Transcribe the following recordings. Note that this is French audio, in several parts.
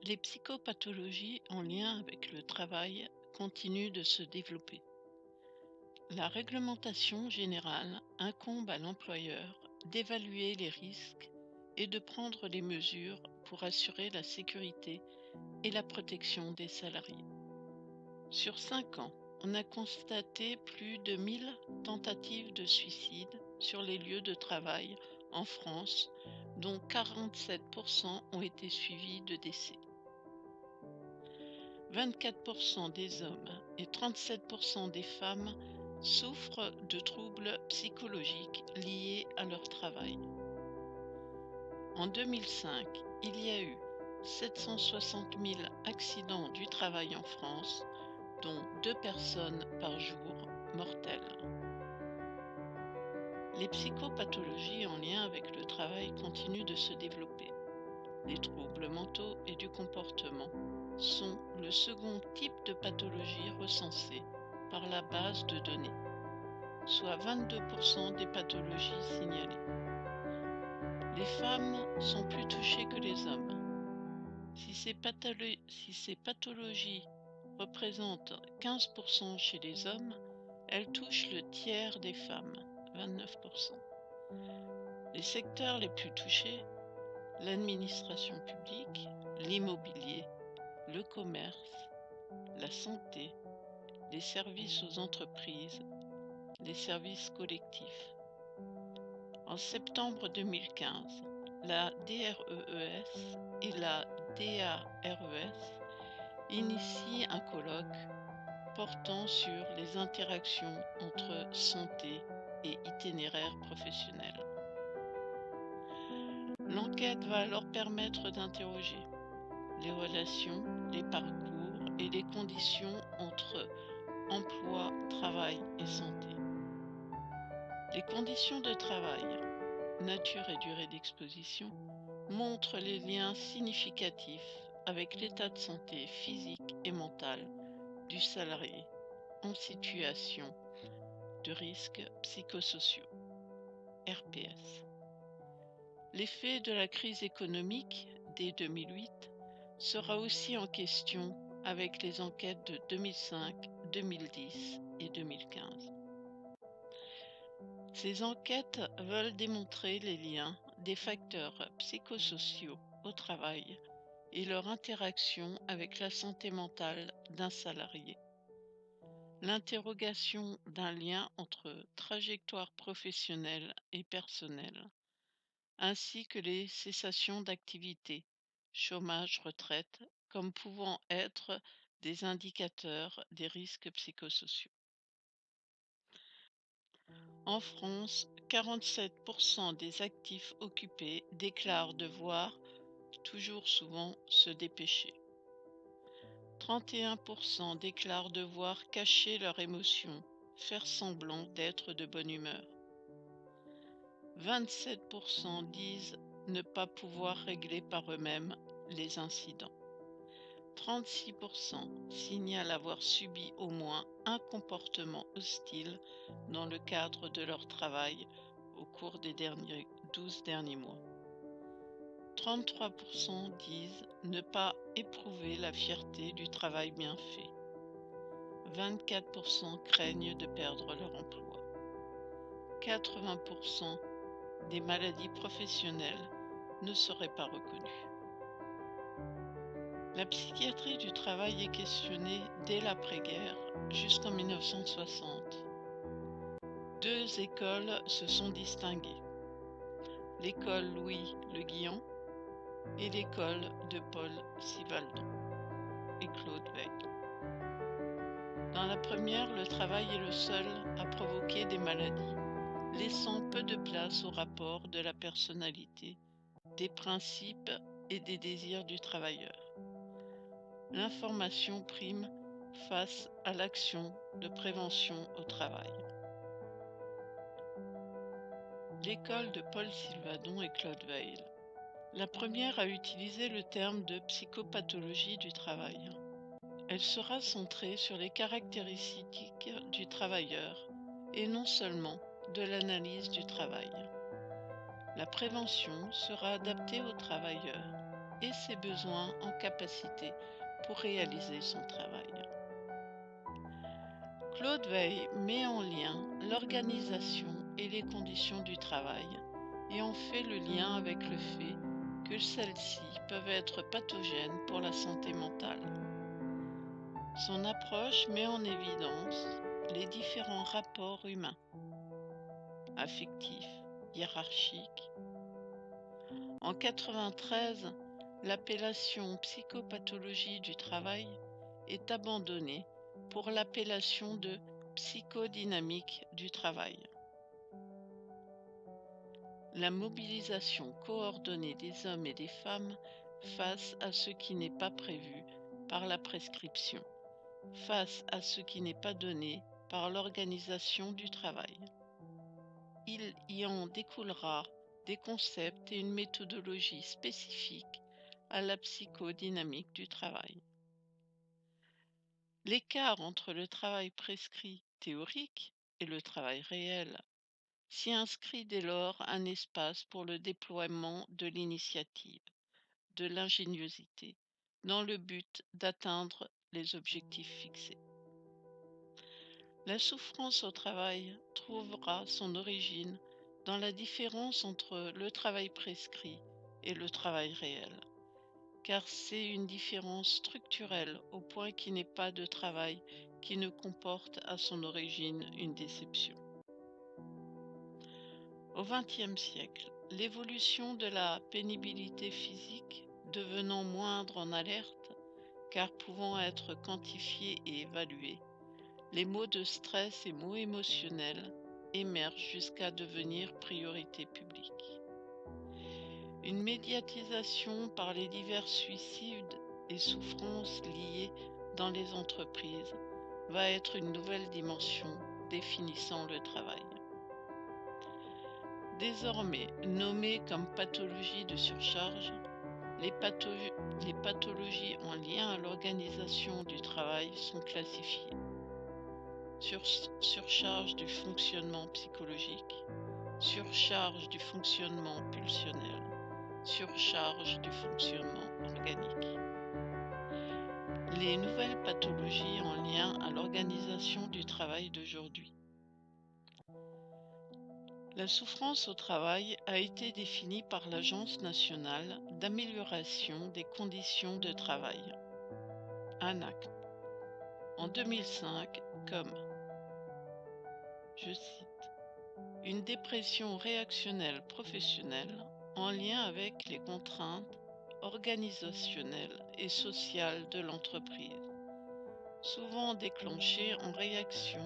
Les psychopathologies en lien avec le travail continuent de se développer. La réglementation générale incombe à l'employeur d'évaluer les risques et de prendre les mesures pour assurer la sécurité et la protection des salariés. Sur 5 ans, on a constaté plus de 1000 tentatives de suicide sur les lieux de travail en France, dont 47% ont été suivis de décès. 24% des hommes et 37% des femmes souffrent de troubles psychologiques liés à leur travail. En 2005, il y a eu 760 000 accidents du travail en France, dont 2 personnes par jour mortelles. Les psychopathologies en lien avec le travail continuent de se développer. Les troubles mentaux et du comportement sont le second type de pathologie recensée par la base de données, soit 22% des pathologies signalées. Les femmes sont plus touchées que les hommes. Si ces pathologies représentent 15% chez les hommes, elles touchent le tiers des femmes, 29%. Les secteurs les plus touchés: l'administration publique, l'immobilier, le commerce, la santé, les services aux entreprises, les services collectifs. En septembre 2015, la DREES et la DARES initient un colloque portant sur les interactions entre santé et itinéraire professionnel. L'enquête va alors permettre d'interroger les relations, les parcours et les conditions entre emploi, travail et santé. Les conditions de travail, nature et durée d'exposition, montrent les liens significatifs avec l'état de santé physique et mental du salarié en situation de risques psychosociaux, RPS. L'effet de la crise économique dès 2008 sera aussi en question avec les enquêtes de 2005, 2010 et 2015. Ces enquêtes veulent démontrer les liens des facteurs psychosociaux au travail et leur interaction avec la santé mentale d'un salarié. L'interrogation d'un lien entre trajectoire professionnelle et personnelle, ainsi que les cessations d'activité, chômage, retraite, comme pouvant être des indicateurs des risques psychosociaux. En France, 47% des actifs occupés déclarent devoir, toujours souvent, se dépêcher. 31% déclarent devoir cacher leurs émotions, faire semblant d'être de bonne humeur. 27% disent ne pas pouvoir régler par eux-mêmes les incidents. 36% signalent avoir subi au moins un comportement hostile dans le cadre de leur travail au cours des 12 derniers mois. 33% disent ne pas éprouver la fierté du travail bien fait. 24% craignent de perdre leur emploi. 80% des maladies professionnelles ne seraient pas reconnues. La psychiatrie du travail est questionnée dès l'après-guerre jusqu'en 1960. 2 écoles se sont distinguées: l'école Louis Le Guillon et l'école de Paul Sivaldon et Claude Veil. Dans la première, le travail est le seul à provoquer des maladies, laissant peu de place au rapport de la personnalité, des principes et des désirs du travailleur. L'information prime face à l'action de prévention au travail. L'école de Paul Sylvadon et Claude Veil. La première a utilisé le terme de psychopathologie du travail. Elle sera centrée sur les caractéristiques du travailleur et non seulement de l'analyse du travail. La prévention sera adaptée aux travailleurs. et ses besoins en capacité pour réaliser son travail. Claude Weil met en lien l'organisation et les conditions du travail et en fait le lien avec le fait que celles-ci peuvent être pathogènes pour la santé mentale. Son approche met en évidence les différents rapports humains, affectifs, hiérarchiques. En 1993, l'appellation psychopathologie du travail est abandonnée pour l'appellation de psychodynamique du travail. La mobilisation coordonnée des hommes et des femmes face à ce qui n'est pas prévu par la prescription, face à ce qui n'est pas donné par l'organisation du travail. Il y en découlera des concepts et une méthodologie spécifique à la psychodynamique du travail. L'écart entre le travail prescrit théorique et le travail réel s'y inscrit dès lors un espace pour le déploiement de l'initiative, de l'ingéniosité, dans le but d'atteindre les objectifs fixés. La souffrance au travail trouvera son origine dans la différence entre le travail prescrit et le travail réel, car c'est une différence structurelle au point qu'il n'est pas de travail qui ne comporte à son origine une déception. Au XXe siècle, l'évolution de la pénibilité physique devenant moindre en alerte, car pouvant être quantifiés et évalués, les maux de stress et maux émotionnels émergent jusqu'à devenir priorité publique. Une médiatisation par les divers suicides et souffrances liées dans les entreprises va être une nouvelle dimension définissant le travail. Désormais nommées comme pathologies de surcharge, les pathologies en lien à l'organisation du travail sont classifiées. Surcharge du fonctionnement psychologique, surcharge du fonctionnement pulsionnel, surcharge du fonctionnement organique. Les nouvelles pathologies en lien à l'organisation du travail d'aujourd'hui. La souffrance au travail a été définie par l'Agence nationale d'amélioration des conditions de travail, ANAC, en 2005 comme, je cite, une dépression réactionnelle professionnelle en lien avec les contraintes organisationnelles et sociales de l'entreprise, souvent déclenchée en réaction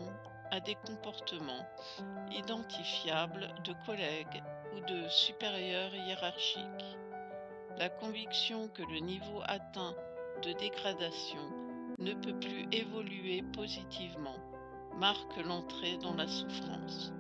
à des comportements identifiables de collègues ou de supérieurs hiérarchiques. La conviction que le niveau atteint de dégradation ne peut plus évoluer positivement marque l'entrée dans la souffrance.